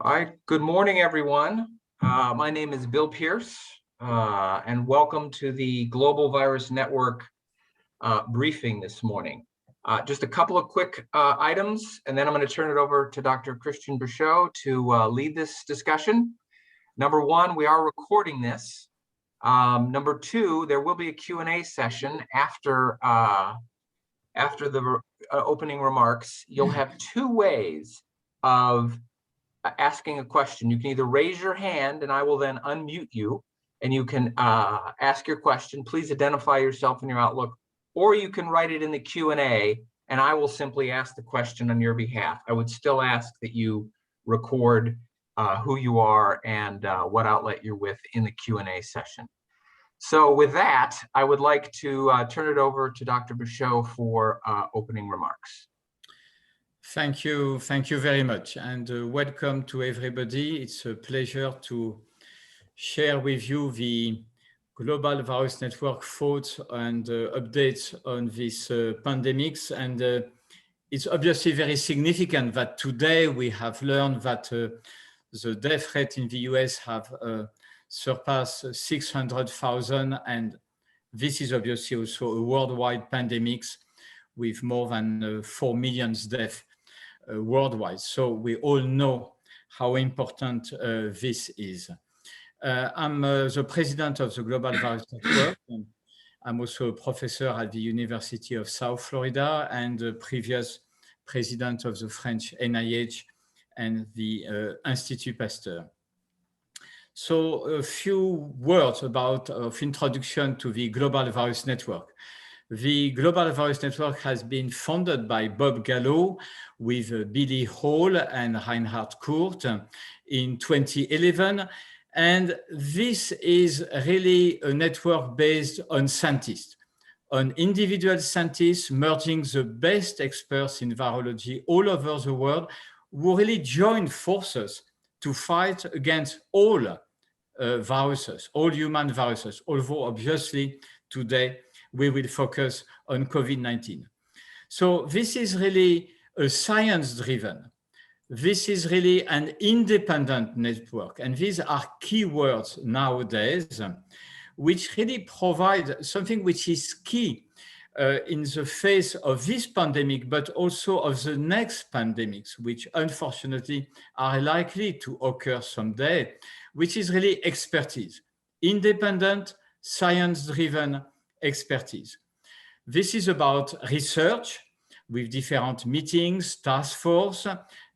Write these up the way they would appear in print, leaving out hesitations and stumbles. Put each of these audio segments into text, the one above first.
All right, good morning, everyone. My name is Bill Pierce, and welcome to the Global Virus Network briefing this morning. Just a couple of quick items, and then I'm going to turn it over to Dr. Christian Bréchot to lead this discussion. Number one, we are recording this. Number two, there will be a Q&A session after the opening remarks. You'll have two ways of asking a question. You can either raise your hand and I will then unmute you and you can ask your question. Please identify yourself and your outlook, or you can write it in the Q&A and I will simply ask the question on your behalf. I would still ask that you record who you are and what outlet you're with in the Q&A session. So with that, I would like to turn it over to Dr. Bréchot for opening remarks. Thank you very much, and welcome to everybody. It's a pleasure to share with you the Global Virus Network thoughts and updates on this pandemics. And it's obviously very significant that today we have learned that the death rate in the US have surpassed 600,000, and this is obviously also a worldwide pandemic with more than 4 million deaths worldwide. So we all know how important this is. I'm the president of the Global Virus Network. I'm also a professor at the University of South Florida and the previous president of the French NIH and the Institut Pasteur. So a few words of introduction to the Global Virus Network. The Global Virus Network has been founded by Bob Gallo with Billy Hall and Reinhard Kurt in 2011. And this is really a network based on scientists, on individual scientists merging the best experts in virology all over the world who really join forces to fight against all viruses, all human viruses, although obviously today we will focus on COVID-19. So this is really a science-driven. This is really an independent network. And these are keywords nowadays, which really provide something which is key in the face of this pandemic, but also of the next pandemics, which unfortunately are likely to occur someday, which is really expertise, independent, science-driven expertise. This is about research with different meetings, task force.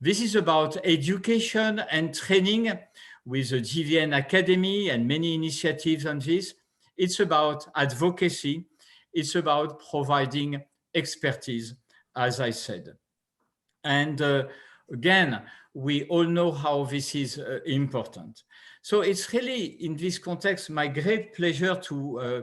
This is about education and training with the GVN Academy and many initiatives on this. It's about advocacy. It's about providing expertise, as I said. And again, we all know how this is important. So it's really, in this context, my great pleasure to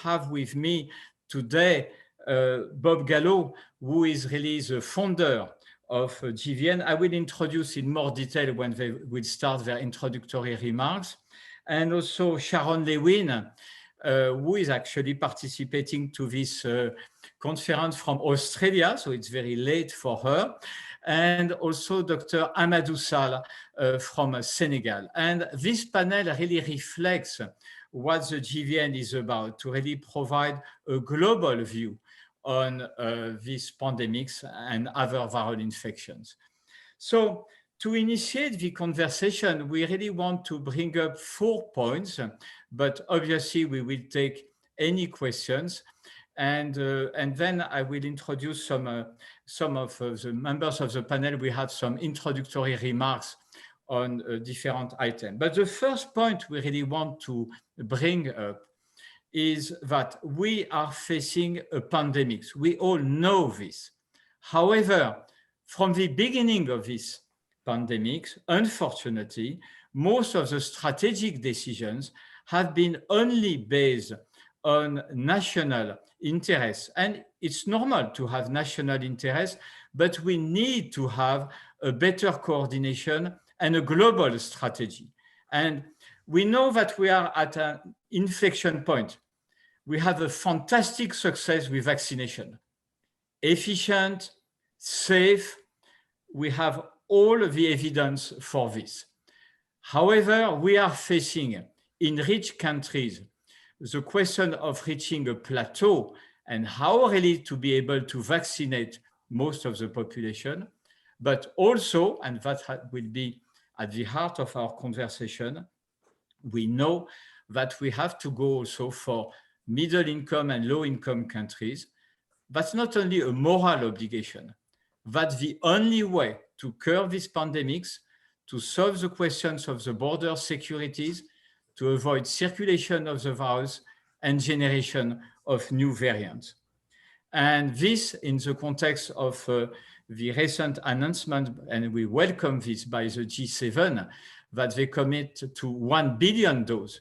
have with me today Bob Gallo, who is really the founder of GVN. I will introduce in more detail when they will start their introductory remarks. And also Sharon Lewin, who is actually participating to this conference from Australia, so it's very late for her. And also Dr. Ahmad Usal from Senegal. And this panel really reflects what the GVN is about, to really provide a global view on these pandemics and other viral infections. So to initiate the conversation, we really want to bring up 4 points, but obviously we will take any questions. And then I will introduce some of the members of the panel. We had some introductory remarks on different items. But the first point we really want to bring up is that we are facing a pandemic. We all know this. However, from the beginning of this pandemic, unfortunately, most of the strategic decisions have been only based on national interests. And it's normal to have national interests, but we need to have a better coordination and a global strategy. And we know that we are at an inflection point. We have a fantastic success with vaccination. Efficient, safe. We have all the evidence for this. However, we are facing in rich countries the question of reaching a plateau and how really to be able to vaccinate most of the population, but also, and that will be at the heart of our conversation, we know that we have to go also for middle income and low income countries. That's not only a moral obligation, that's the only way to curb these pandemics, to solve the questions of the border securities, to avoid circulation of the virus and generation of new variants. And this in the context of the recent announcement, and we welcome this by the G7, that they commit to 1 billion doses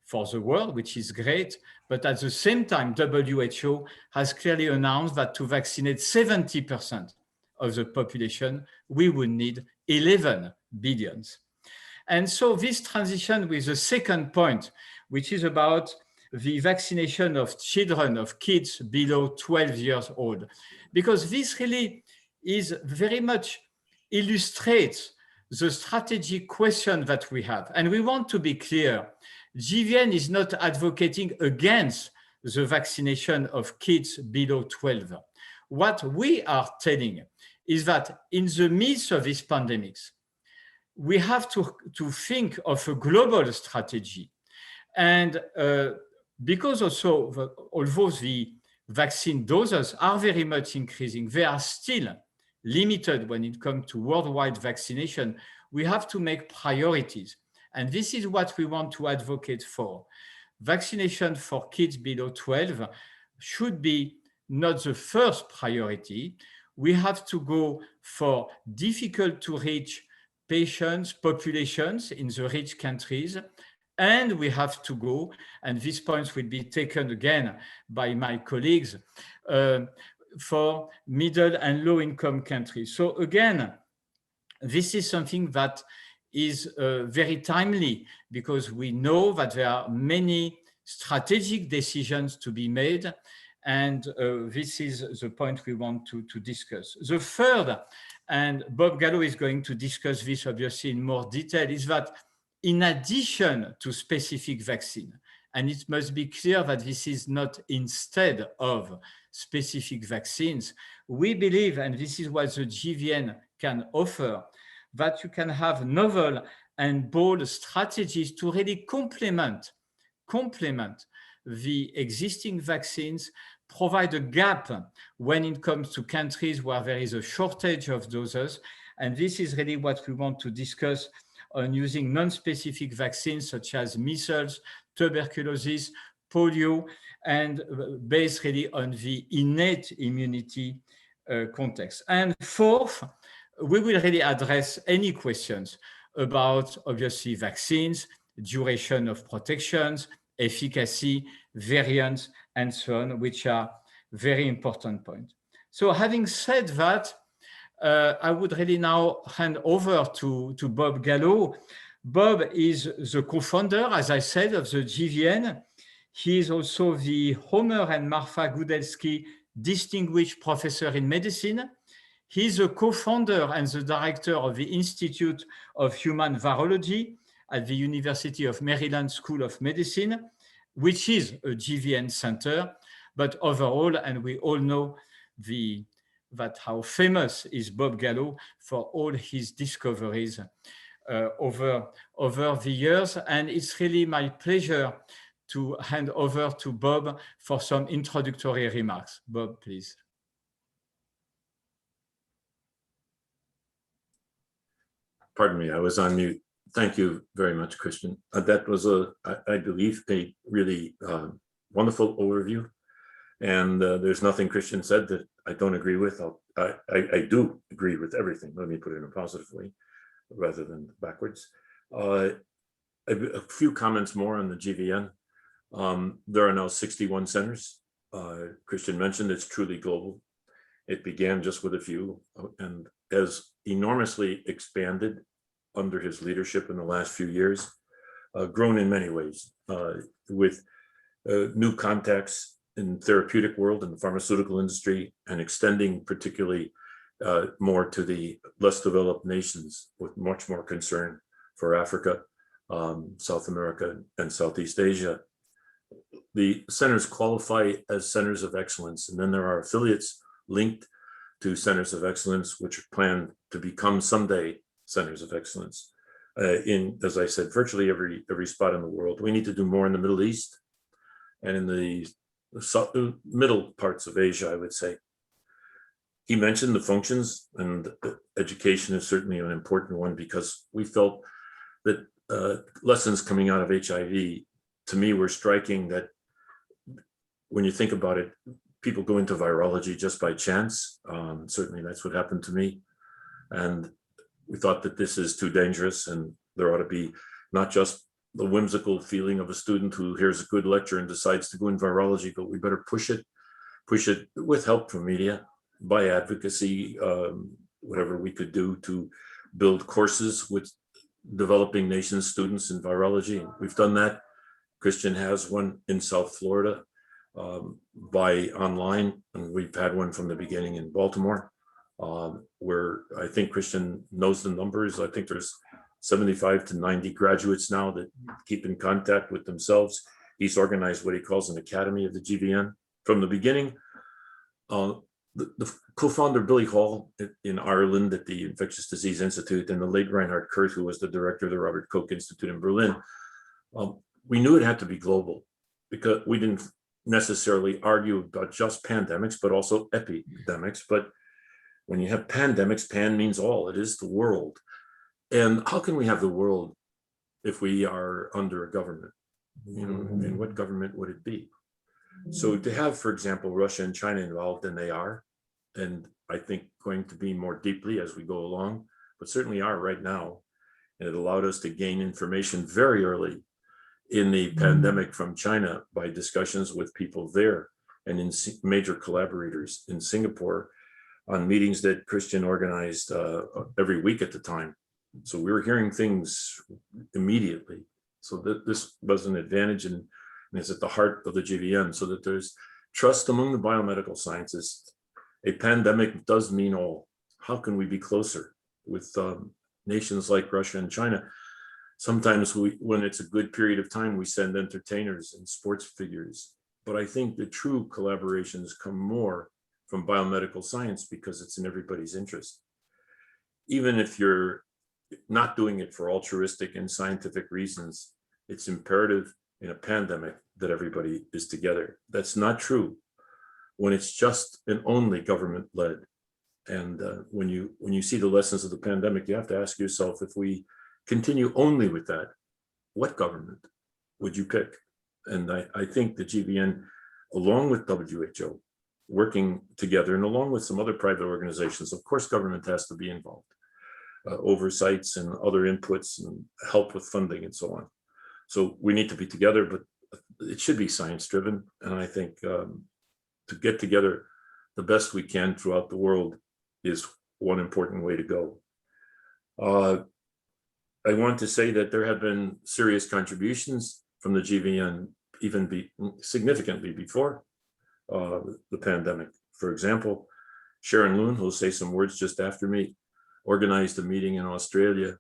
for the world, which is great. But at the same time, WHO has clearly announced that to vaccinate 70% of the population, we would need 11 billions. And so this transition with the second point, which is about the vaccination of children, of kids below 12 years old, because this really is very much illustrates the strategic question that we have. And we want to be clear, GVN is not advocating against the vaccination of kids below 12. What we are telling is that in the midst of these pandemics, we have to think of a global strategy. And because also, although the vaccine doses are very much increasing, they are still limited when it comes to worldwide vaccination. We have to make priorities. And this is what we want to advocate for. Vaccination for kids below 12 should be not the first priority. We have to go for difficult to reach patients, populations in the rich countries. And we have to go, and these points will be taken again by my colleagues, for middle and low income countries. So again, this is something that is very timely because we know that there are many strategic decisions to be made, and this is the point we want to discuss. The third, and Bob Gallo is going to discuss this obviously in more detail, is that in addition to specific vaccine, and it must be clear that this is not instead of specific vaccines, we believe, and this is what the GVN can offer, that you can have novel and bold strategies to really complement the existing vaccines, provide a gap when it comes to countries where there is a shortage of doses. And this is really what we want to discuss on using non-specific vaccines such as measles, tuberculosis, polio, and based really on the innate immunity context. And fourth, we will really address any questions about obviously vaccines, duration of protections, efficacy, variants, and so on, which are very important points. So having said that, I would really now hand over to Bob Gallo. Bob is the co-founder, as I said, of the GVN. He is also the Homer and Martha Gudelsky Distinguished Professor in Medicine. He is a co-founder and the director of the Institute of Human Virology at the University of Maryland School of Medicine, which is a GVN center. But overall, and we all know that how famous is Bob Gallo for all his discoveries over the years. And it's really my pleasure to hand over to Bob for some introductory remarks. Bob, please. Pardon me, I was on mute. Thank you very much, Christian. That was, I believe, a really wonderful overview. And there's nothing Christian said that I don't agree with. I do agree with everything. Let me put it in a positive way rather than backwards. A few comments more on the GVN. There are now 61 centers. Christian mentioned it's truly global. It began just with a few and has enormously expanded under his leadership in the last few years, grown in many ways with new contacts in therapeutic world and the pharmaceutical industry, and extending particularly more to the less developed nations with much more concern for Africa, South America, and Southeast Asia. The centers qualify as centers of excellence, and then there are affiliates linked to centers of excellence, which are planned to become someday centers of excellence in, as I said, virtually every spot in the world. We need to do more in the Middle East and in the middle parts of Asia, I would say. He mentioned the functions, and education is certainly an important one, because we felt that lessons coming out of HIV, to me, were striking, that when you think about it, people go into virology just by chance. Certainly that's what happened to me. And we thought that this is too dangerous, and there ought to be not just the whimsical feeling of a student who hears a good lecture and decides to go in virology, but we better push it with help from media, by advocacy, whatever we could do to build courses with developing nation students in virology. We've done that. Christian has one in South Florida by online, and we've had one from the beginning in Baltimore, where I think Christian knows the numbers. I think there's 75 to 90 graduates now that keep in contact with themselves. He's organized what he calls an academy of the GVN from the beginning. The co-founder Billy Hall in Ireland at the Infectious Disease Institute, and the late Reinhard Kurth, who was the director of the Robert Koch Institute in Berlin, we knew it had to be global, because we didn't necessarily argue about just pandemics, but also epidemics. But when you have pandemics, pan means all, it is the world. And how can we have the world if we are under a government? You know, and what government would it be? So to have, for example, Russia and China involved, and they are, and I think going to be more deeply as we go along, but certainly are right now. And it allowed us to gain information very early in the pandemic from China by discussions with people there, and in major collaborators in Singapore on meetings that Christian organized every week at the time. So we were hearing things immediately. So that this was an advantage, and it's at the heart of the GVN, so that there's trust among the biomedical scientists. A pandemic does mean all. How can we be closer with nations like Russia and China? Sometimes when it's a good period of time, we send entertainers and sports figures. But I think the true collaborations come more from biomedical science, because it's in everybody's interest. Even if you're not doing it for altruistic and scientific reasons, it's imperative in a pandemic that everybody is together. That's not true when it's just and only government-led. And when you see the lessons of the pandemic, you have to ask yourself, if we continue only with that, what government would you pick? And I think the GVN, along with WHO, working together, and along with some other private organizations, of course, government has to be involved, oversights and other inputs and help with funding and so on. So we need to be together, but it should be science-driven. And I think to get together the best we can throughout the world is one important way to go. I want to say that there have been serious contributions from the GVN, even significantly before the pandemic. For example, Sharon, Lewin, who'll say some words just after me, organized a meeting in Australia,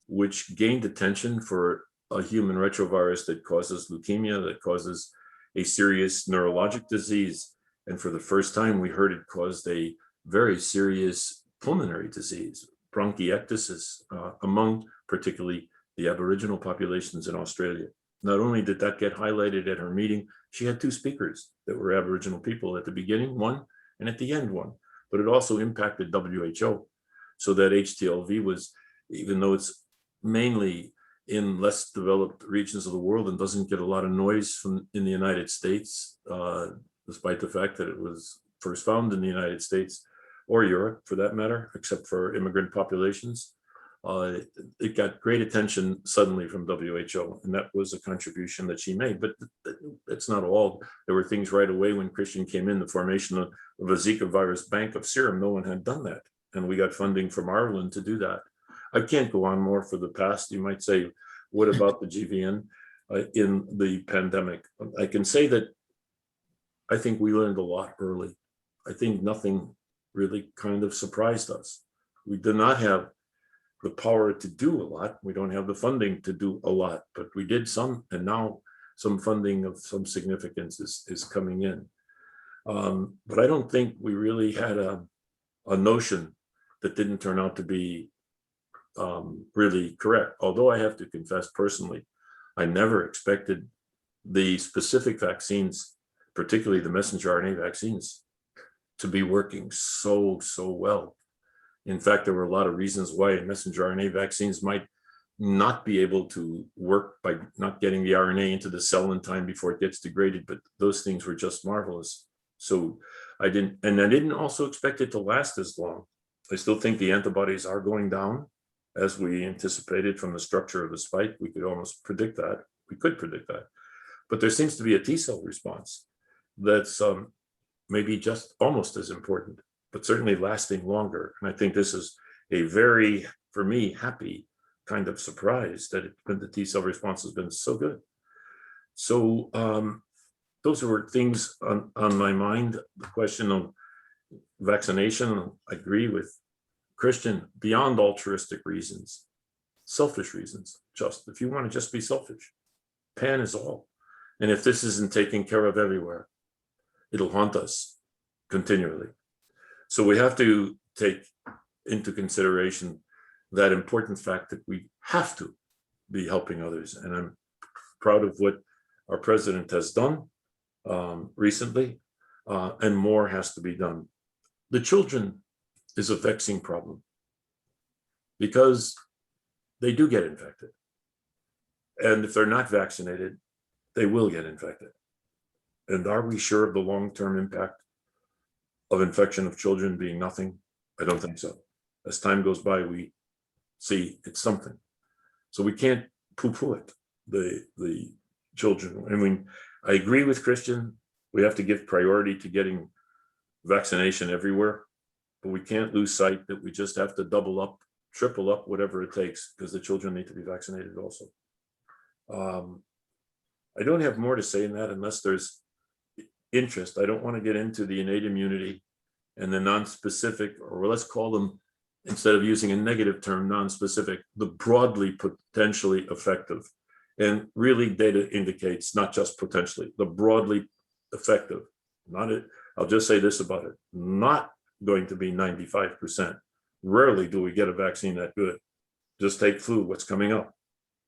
which gained attention for a human retrovirus that causes leukemia, that causes a serious neurologic disease. And for the first time, we heard it caused a very serious pulmonary disease, bronchiectasis, among particularly the Aboriginal populations in Australia. Not only did that get highlighted at her meeting, she had two speakers that were Aboriginal people at the beginning, one, and at the end, one. But it also impacted WHO, so that HTLV was, even though it's mainly in less developed regions of the world and doesn't get a lot of noise in the United States, despite the fact that it was first found in the United States, or Europe for that matter, except for immigrant populations. It got great attention suddenly from WHO, and that was a contribution that she made. But that's not all. There were things right away when Christian came in, the formation of a Zika virus bank of serum. No one had done that, and we got funding from Ireland to do that. I can't go on more for the past. You might say, what about the GVN in the pandemic? I can say that I think we learned a lot early. I think nothing really kind of surprised us. We did not have the power to do a lot. We don't have the funding to do a lot, but we did some, and now some funding of some significance is coming in. But I don't think we really had a notion that didn't turn out to be really correct. Although I have to confess personally, I never expected the specific vaccines, particularly the messenger RNA vaccines, to be working so well. In fact, there were a lot of reasons why messenger RNA vaccines might not be able to work by not getting the RNA into the cell in time before it gets degraded, but those things were just marvelous. So I didn't also expect it to last as long. I still think the antibodies are going down as we anticipated from the structure of the spike. We could almost predict that. We could predict that. But there seems to be a T cell response that's maybe just almost as important, but certainly lasting longer. And I think this is a very, for me, happy kind of surprise that the T cell response has been so good. So those were things on my mind. The question of vaccination, I agree with Christian, beyond altruistic reasons, selfish reasons. Just if you want to just be selfish, pan is all. And if this isn't taken care of everywhere, it'll haunt us continually. So we have to take into consideration that important fact that we have to be helping others. And I'm proud of what our president has done recently, and more has to be done. The children is a vexing problem because they do get infected. And if they're not vaccinated, they will get infected. And are we sure of the long-term impact of infection of children being nothing? I don't think so. As time goes by, we see it's something. So we can't poo-poo it, the children. I mean, I agree with Christian. We have to give priority to getting vaccination everywhere, but we can't lose sight that we just have to double up, triple up, whatever it takes, because the children need to be vaccinated also. I don't have more to say in that unless there's interest. I don't want to get into the innate immunity and the non-specific, or let's call them, instead of using a negative term, non-specific, the broadly potentially effective. And really data indicates not just potentially, the broadly effective, not it. I'll just say this about it, not going to be 95%. Rarely do we get a vaccine that good. Just take flu, what's coming up.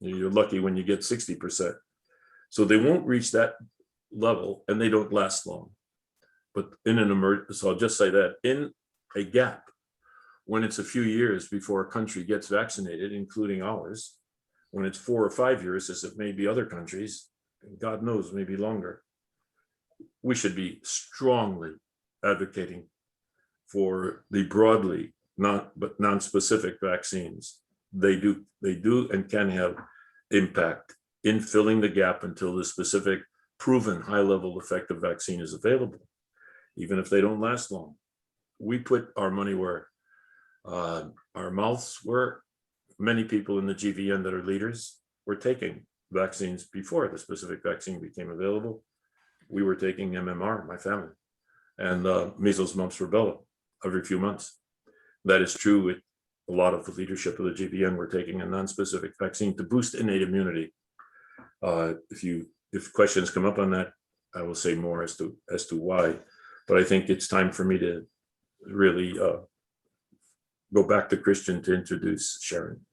You're lucky when you get 60%. So they won't reach that level and they don't last long. But in an emergency, so I'll just say that in a gap, when it's a few years before a country gets vaccinated, including ours, when it's 4 or 5 years, as it may be other countries, and God knows, maybe longer, we should be strongly advocating for the broadly, but non-specific vaccines. They do and can have impact in filling the gap until the specific proven high-level effective vaccine is available, even if they don't last long. We put our money where our mouths were. Many people in the GVN that are leaders were taking vaccines before the specific vaccine became available. We were taking MMR, my family, and measles, mumps, rubella every few months. That is true with a lot of the leadership of the GVN. We're taking a non-specific vaccine to boost innate immunity. If questions come up on that, I will say more as to why. But I think it's time for me to really go back to Christian to introduce Sharon.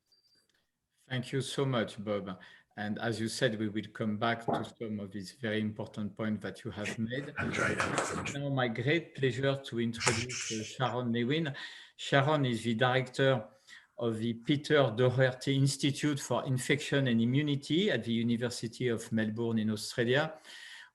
Thank you so much, Bob. And as you said, we will come back to some of these very important points that you have made. It's now my great pleasure to introduce Sharon Lewin. Sharon is the director of the Peter Doherty Institute for Infection and Immunity at the University of Melbourne in Australia.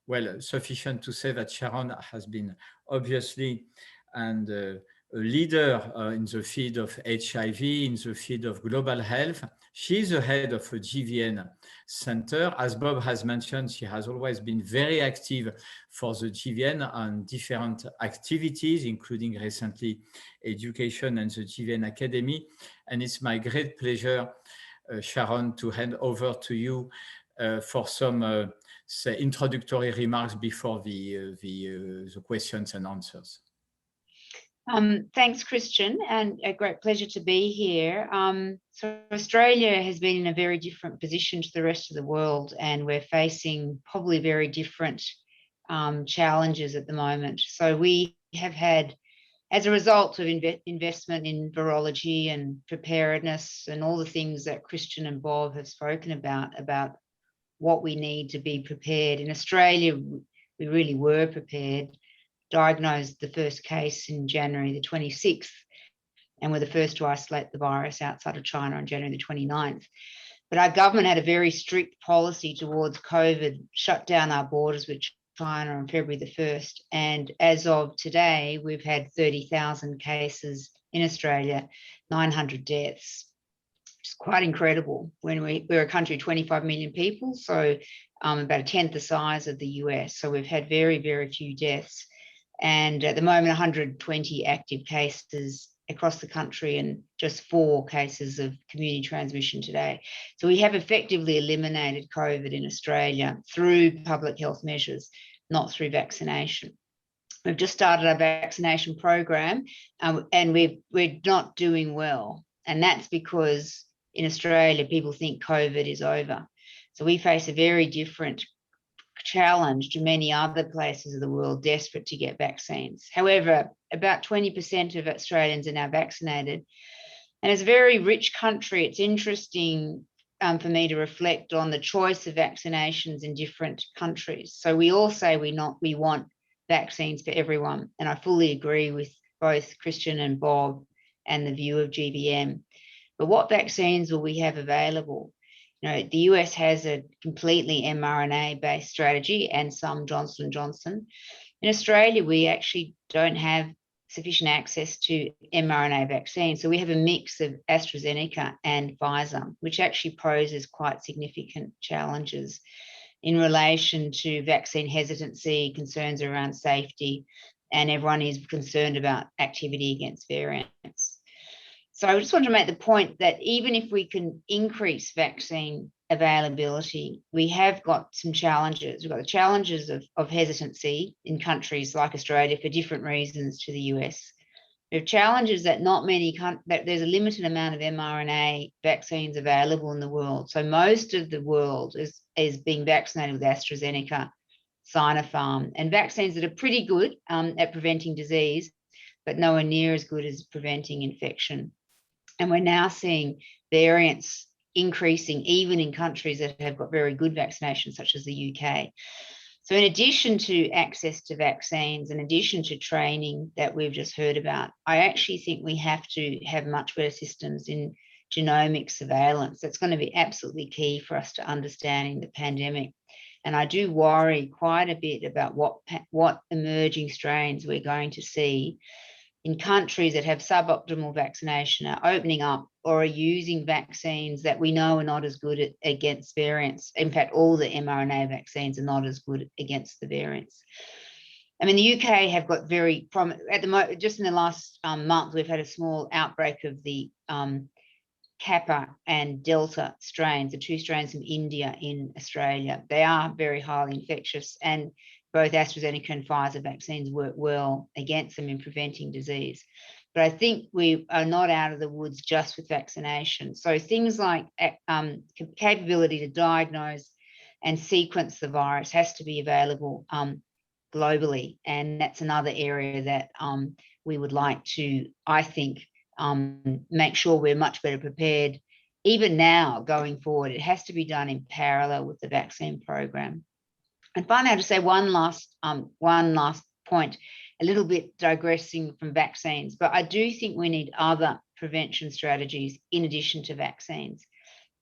Well, sufficient to say that Sharon has been obviously a leader in the field of HIV, in the field of global health. She's the head of a GVN center. As Bob has mentioned, she has always been very active for the GVN on different activities, including recently education and the GVN Academy. And it's my great pleasure, Sharon, to hand over to you for some introductory remarks before the questions and answers. Thanks, Christian, and a great pleasure to be here. So Australia has been in a very different position to the rest of the world, and we're facing probably very different challenges at the moment. So we have had, as a result of investment in virology and preparedness and all the things that Christian and Bob have spoken about what we need to be prepared. In Australia, we really were prepared. Diagnosed the first case in January the 26th, and were the first to isolate the virus outside of China on January the 29th. But our government had a very strict policy towards COVID, shut down our borders with China on February the 1st. And as of today, we've had 30,000 cases in Australia, 900 deaths. It's quite incredible when we're a country of 25 million people, so about a tenth the size of the US. So we've had very, very few deaths. And at the moment, 120 active cases across the country and just 4 cases of community transmission today. So we have effectively eliminated COVID in Australia through public health measures, not through vaccination. We've just started our vaccination program, and we're not doing well. And that's because in Australia, people think COVID is over. So we face a very different challenge to many other places of the world desperate to get vaccines. However, about 20% of Australians are now vaccinated. And as a very rich country, it's interesting for me to reflect on the choice of vaccinations in different countries. So we all say we want vaccines for everyone. And I fully agree with both Christian and Bob and the view of GVN. But what vaccines will we have available? You know, the US has a completely mRNA-based strategy and some Johnson & Johnson. In Australia, we actually don't have sufficient access to mRNA vaccines. So we have a mix of AstraZeneca and Pfizer, which actually poses quite significant challenges in relation to vaccine hesitancy, concerns around safety, and everyone is concerned about activity against variants. So I just want to make the point that even if we can increase vaccine availability, we have got some challenges. We've got the challenges of hesitancy in countries like Australia for different reasons to the US. We have challenges that that there's a limited amount of mRNA vaccines available in the world. So most of the world is being vaccinated with AstraZeneca, Sinopharm, and vaccines that are pretty good at preventing disease, but nowhere near as good as preventing infection. And we're now seeing variants increasing even in countries that have got very good vaccination, such as the UK. So in addition to access to vaccines, in addition to training that we've just heard about, I actually think we have to have much better systems in genomic surveillance. That's going to be absolutely key for us to understanding the pandemic. And I do worry quite a bit about what emerging strains we're going to see in countries that have suboptimal vaccination, are opening up or are using vaccines that we know are not as good against variants. In fact, all the mRNA vaccines are not as good against the variants. I mean, the UK have got very at the moment, just in the last month, we've had a small outbreak of the Kappa and Delta strains, the 2 strains from India in Australia. They are very highly infectious, and both AstraZeneca and Pfizer vaccines work well against them in preventing disease. But I think we are not out of the woods just with vaccination. So things like capability to diagnose and sequence the virus has to be available globally. And that's another area that we would like to, I think, make sure we're much better prepared. Even now, going forward, it has to be done in parallel with the vaccine program. And finally, I'll just say one last point, a little bit digressing from vaccines, but I do think we need other prevention strategies in addition to vaccines.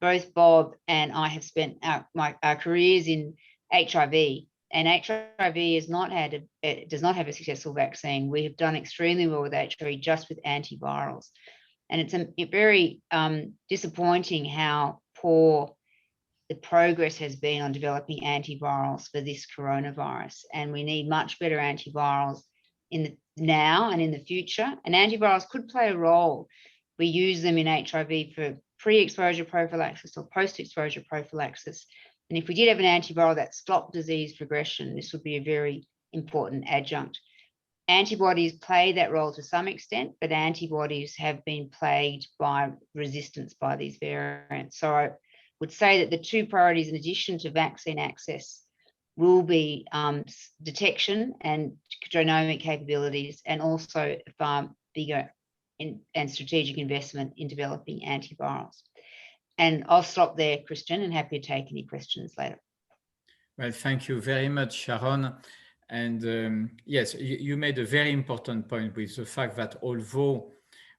Both Bob and I have spent our careers in HIV, and HIV does not have a successful vaccine. We have done extremely well with HIV just with antivirals. And it's very disappointing how poor the progress has been on developing antivirals for this coronavirus. And we need much better antivirals now and in the future. And antivirals could play a role. We use them in HIV for pre-exposure prophylaxis or post-exposure prophylaxis. And if we did have an antiviral that stopped disease progression, this would be a very important adjunct. Antibodies play that role to some extent, but antibodies have been plagued by resistance by these variants. So I would say that the two priorities, in addition to vaccine access, will be detection and genomic capabilities, and also far bigger and strategic investment in developing antivirals. And I'll stop there, Christian, and happy to take any questions later. Well, thank you very much, Sharon. And yes, you made a very important point with the fact that although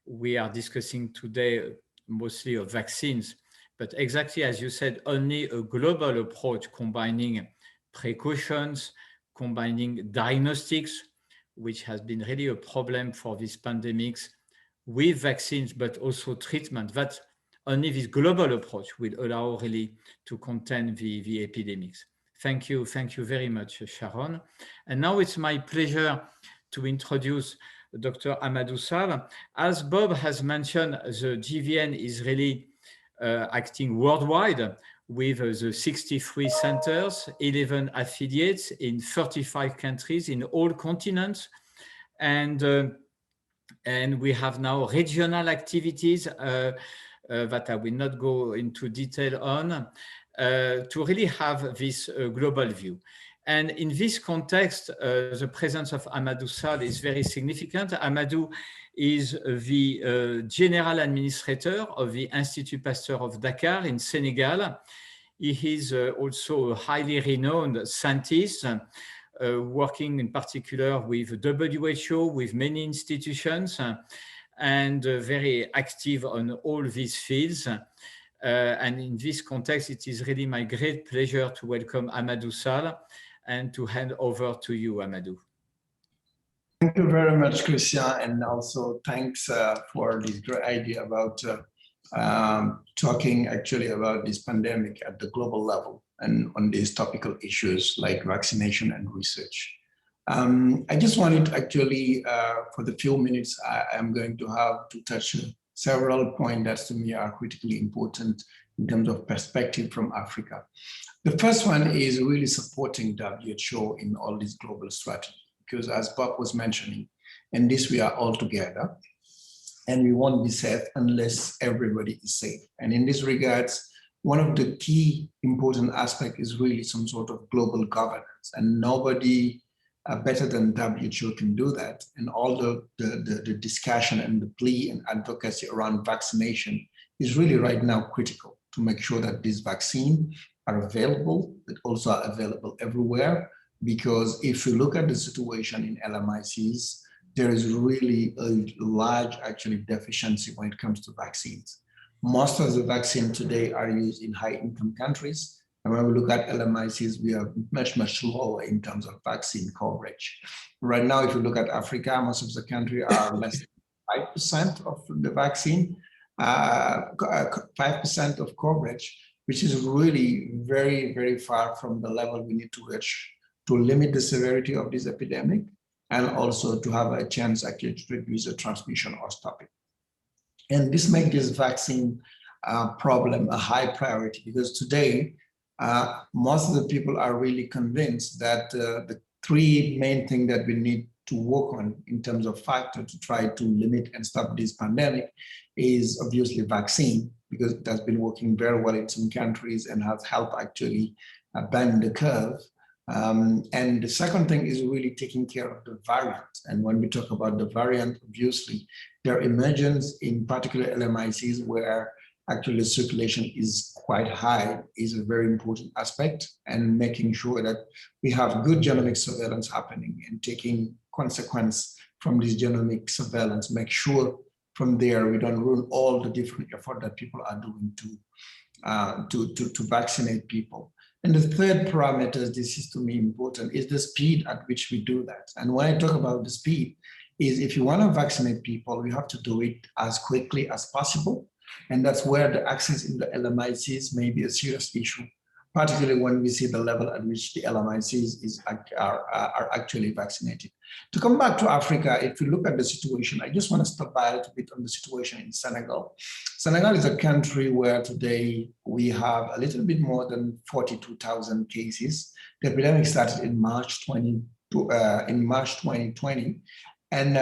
we are discussing today mostly of vaccines, but exactly as you said, only a global approach combining precautions, combining diagnostics, which has been really a problem for these pandemics, with vaccines, but also treatment. That only this global approach will allow really to contain the epidemics. Thank you very much, Sharon. And now it's my pleasure to introduce Dr. Ahmad Usal. As Bob has mentioned, the GVN is really acting worldwide with the 63 centers, 11 affiliates in 35 countries in all continents. And we have now regional activities that I will not go into detail on, to really have this global view. And in this context, the presence of Ahmad Usal is very significant. Ahmadou is the General Administrator of the Institut Pasteur of Dakar in Senegal. He is also a highly renowned scientist, working in particular with WHO, with many institutions, and very active on all these fields. And in this context, it is really my great pleasure to welcome Ahmad Usal and to hand over to you, Ahmadou. Thank you very much, Christian, and also thanks for this great idea about talking actually about this pandemic at the global level and on these topical issues like vaccination and research. I just wanted actually, for the few minutes I'm going to have to touch several points that to me are critically important in terms of perspective from Africa. The first one is really supporting WHO in all this global strategy, because as Bob was mentioning, in this we are all together and we won't be safe unless everybody is safe. And in this regards, one of the key important aspects is really some sort of global governance, and nobody better than WHO can do that. And all the discussion and the plea and advocacy around vaccination is really right now critical to make sure that these vaccines are available, but also are available everywhere. Because if you look at the situation in LMICs, there is really a large actually deficiency when it comes to vaccines. Most of the vaccines today are used in high income countries. And when we look at LMICs, we are much, much lower in terms of vaccine coverage. Right now, if you look at Africa, most of the country are less than 5% of the vaccine, 5% of coverage, which is really very, very far from the level we need to reach to limit the severity of this epidemic, and also to have a chance actually to reduce the transmission or stop it. And this makes this vaccine problem a high priority, because today, most of the people are really convinced that the three main things that we need to work on in terms of factor to try to limit and stop this pandemic is obviously vaccine, because it has been working very well in some countries and has helped actually bend the curve. And the second thing is really taking care of the variant. And when we talk about the variant, obviously, their emergence in particular LMICs where actually circulation is quite high is a very important aspect, and making sure that we have good genomic surveillance happening and taking consequence from this genomic surveillance, make sure from there we don't ruin all the different effort that people are doing to vaccinate people. And the third parameter, this is to me important, is the speed at which we do that. And when I talk about the speed, is if you want to vaccinate people, you have to do it as quickly as possible. And that's where the access in the LMICs may be a serious issue, particularly when we see the level at which the LMICs are actually vaccinated. To come back to Africa, if you look at the situation, I just want to stop by a little bit on the situation in Senegal. Senegal is a country where today we have a little bit more than 42,000 cases. The epidemic started in March 2020, in March 2020. And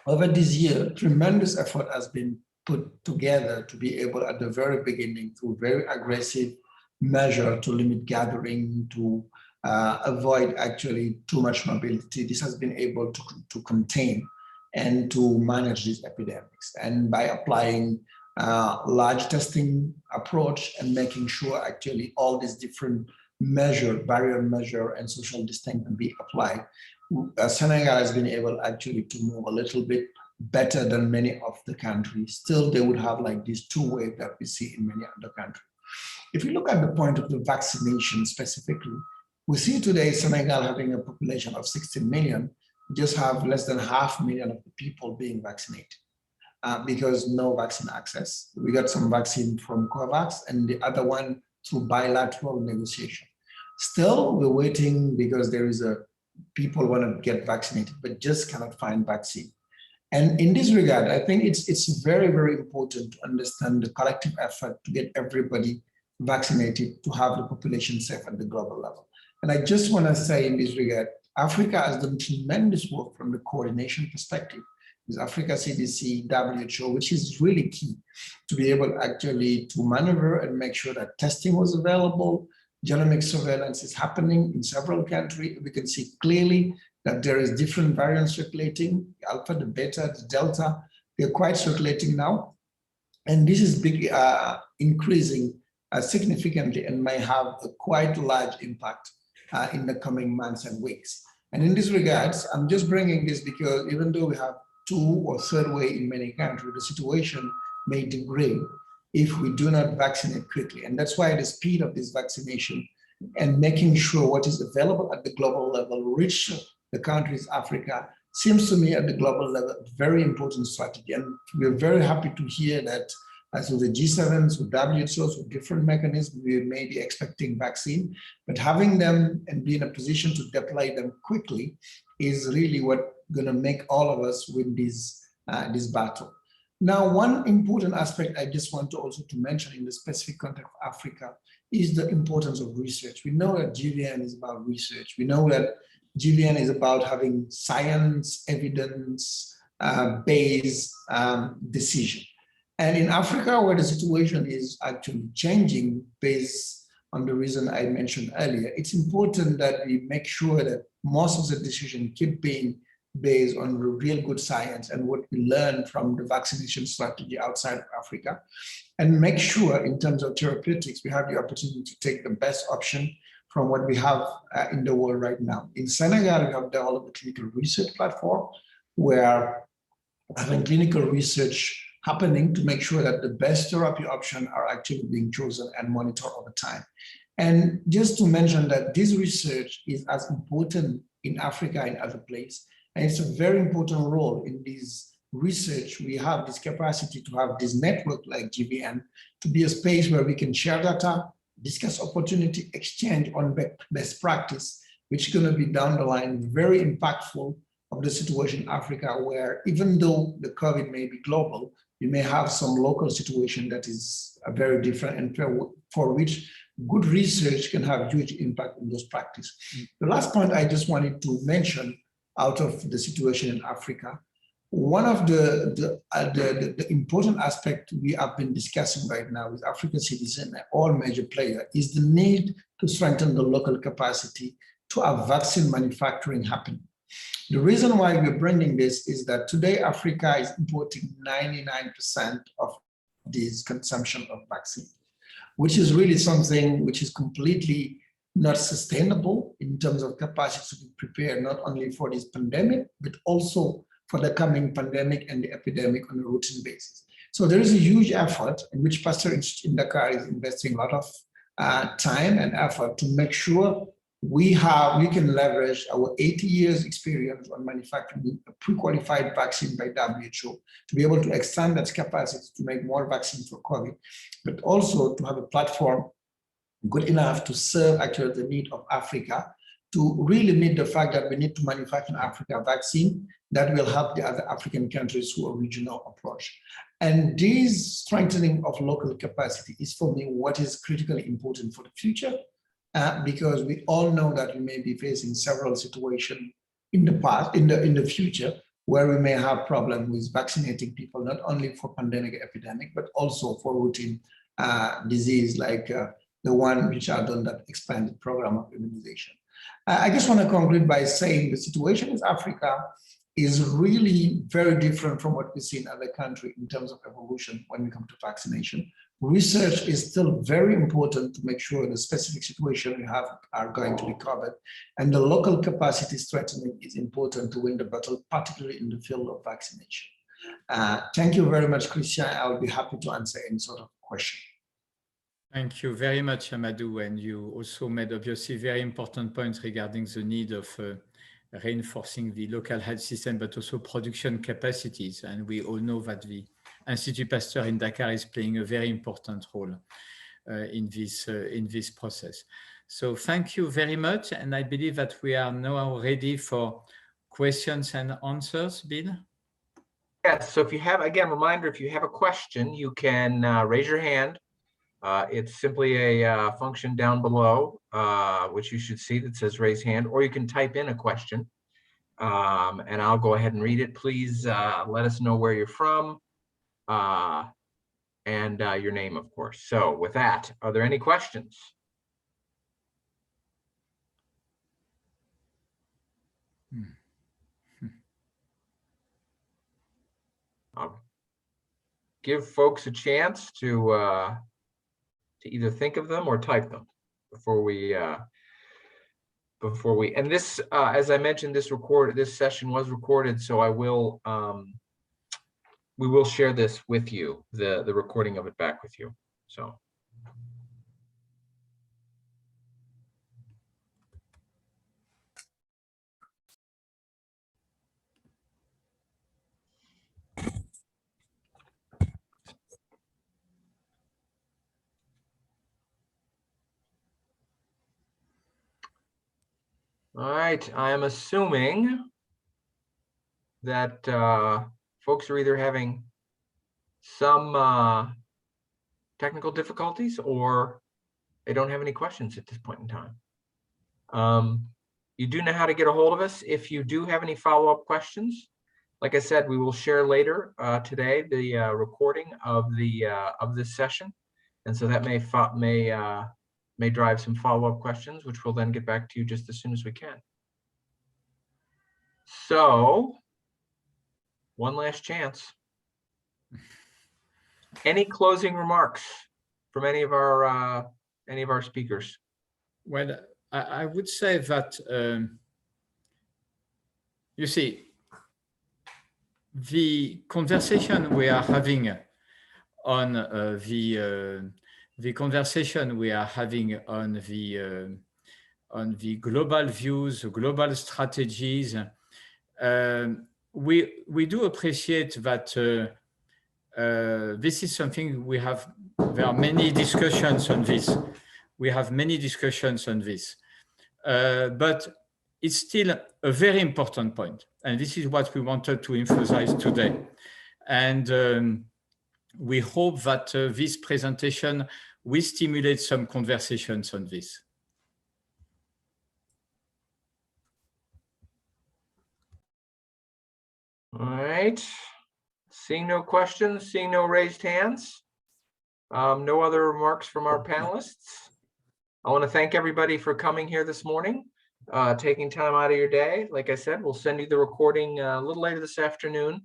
over this year, tremendous effort has been put together to be able at the very beginning through very aggressive measure to limit gathering, to avoid actually too much mobility. This has been able to contain and to manage these epidemics. And by applying large testing approach and making sure actually all these different measure, barrier measure and social distancing can be applied, Senegal has been able actually to move a little bit better than many of the countries. Still, they would have like these two waves that we see in many other countries. If you look at the point of the vaccination specifically, we see today Senegal having a population of 16 million, just have less than 500,000 of the people being vaccinated because no vaccine access. We got some vaccine from COVAX and the other one through bilateral negotiation. Still, we're waiting because there is people want to get vaccinated, but just cannot find vaccine. And in this regard, I think it's very, very important to understand the collective effort to get everybody vaccinated, to have the population safe at the global level. And I just want to say in this regard, Africa has done tremendous work from the coordination perspective with Africa CDC, WHO, which is really key to be able actually to maneuver and make sure that testing was available. Genomic surveillance is happening in several countries. We can see clearly that there is different variants circulating, the alpha, the beta, the delta, they're quite circulating now. And this is big, increasing significantly and may have a quite large impact in the coming months and weeks. And in this regards, I'm just bringing this because even though we have 2 or 3rd wave in many countries, the situation may degrade if we do not vaccinate quickly. And that's why the speed of this vaccination and making sure what is available at the global level reach the countries Africa seems to me at the global level a very important strategy. And we're very happy to hear that as with the G7s, with WHOs, with different mechanisms, we may be expecting vaccine, but having them and be in a position to deploy them quickly is really what going to make all of us win this battle. Now, one important aspect I just want to also to mention in the specific context of Africa is the importance of research. We know that GVN is about research. We know that GVN is about having science, evidence, based decision. And in Africa, where the situation is actually changing based on the reason I mentioned earlier, it's important that we make sure that most of the decision keep being based on real good science and what we learn from the vaccination strategy outside of Africa, and make sure in terms of therapeutics, we have the opportunity to take the best option from what we have in the world right now. In Senegal, we have developed a clinical research platform where having clinical research happening to make sure that the best therapy options are actually being chosen and monitored over time. And just to mention that this research is as important in Africa and other places, and it's a very important role in this research. We have this capacity to have this network like GVN to be a space where we can share data, discuss opportunity, exchange on best practice, which is going to be down the line very impactful of the situation in Africa, where even though the COVID may be global, you may have some local situation that is very different and for which good research can have huge impact on those practices. The last point I just wanted to mention out of the situation in Africa, one of the important aspect we have been discussing right now with African citizens and all major players is the need to strengthen the local capacity to have vaccine manufacturing happen. The reason why we're bringing this is that today Africa is importing 99% of this consumption of vaccine, which is really something which is completely not sustainable in terms of capacity to be prepared not only for this pandemic, but also for the coming pandemic and the epidemic on a routine basis. So there is a huge effort in which Pasteur Institute in Dakar is investing a lot of time and effort to make sure we can leverage our 80 years experience on manufacturing a pre-qualified vaccine by WHO to be able to extend that capacity to make more vaccines for COVID, but also to have a platform good enough to serve actually the need of Africa, to really meet the fact that we need to manufacture an Africa vaccine that will help the other African countries through a regional approach. And this strengthening of local capacity is for me what is critically important for the future. because we all know that we may be facing several situations in the past, in the future, where we may have problems with vaccinating people, not only for pandemic epidemic, but also for routine disease like the one which are done that expanded program of immunization. I just want to conclude by saying the situation in Africa is really very different from what we see in other countries in terms of evolution when we come to vaccination. Research is still very important to make sure the specific situation we have are going to be covered, and the local capacity strengthening is important to win the battle, particularly in the field of vaccination. Thank you very much, Christian. I'll be happy to answer any sort of question. Thank you very much, Amadou, and you also made obviously very important points regarding the need of reinforcing the local health system, but also production capacities. And we all know that the Institut Pasteur in Dakar is playing a very important role in this process. So thank you very much. And I believe that we are now ready for questions and answers, Bill. Yes, so if you have, again, reminder, if you have a question, you can raise your hand. It's simply a function down below, which you should see that says raise hand, or you can type in a question and I'll go ahead and read it. Please let us know where you're from and your name, of course. So with that, are there any questions? I'll give folks a chance to either think of them or type them before we and this as I mentioned, this session was recorded, so I will we will share this with you, the recording of it back with you. So all right, I am assuming that folks are either having some technical difficulties or they don't have any questions at this point in time. You do know how to get a hold of us if you do have any follow-up questions. Like I said, we will share later today the recording of this session, and so that may drive some follow-up questions, which we'll then get back to you just as soon as we can. So, one last chance. Any closing remarks from any of our speakers? Well, I would say that you see, the conversation we are having on the conversation we are having on the global views, global strategies. We do appreciate that this is something we have. There are many discussions on this. We have many discussions on this, but it's still a very important point, and this is what we wanted to emphasize today. And we hope that this presentation will stimulate some conversations on this. All right. Seeing no questions, seeing no raised hands, no other remarks from our panelists. I want to thank everybody for coming here this morning, taking time out of your day. Like I said, we'll send you the recording a little later this afternoon.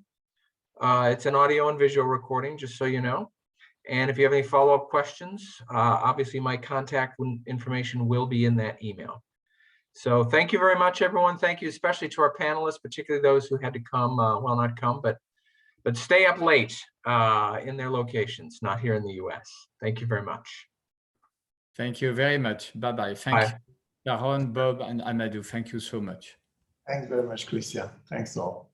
It's an audio and visual recording, just so you know. And if you have any follow-up questions, obviously my contact information will be in that email. So thank you very much, everyone. Thank you especially to our panelists, particularly those who had to come, well, not come, but stay up late in their locations, not here in the US. Thank you very much. Thank you very much. Bye-bye. Thank you, Sharon, Bob, and Amadou. Thank you so much. Thanks very much, Christian. Thanks all.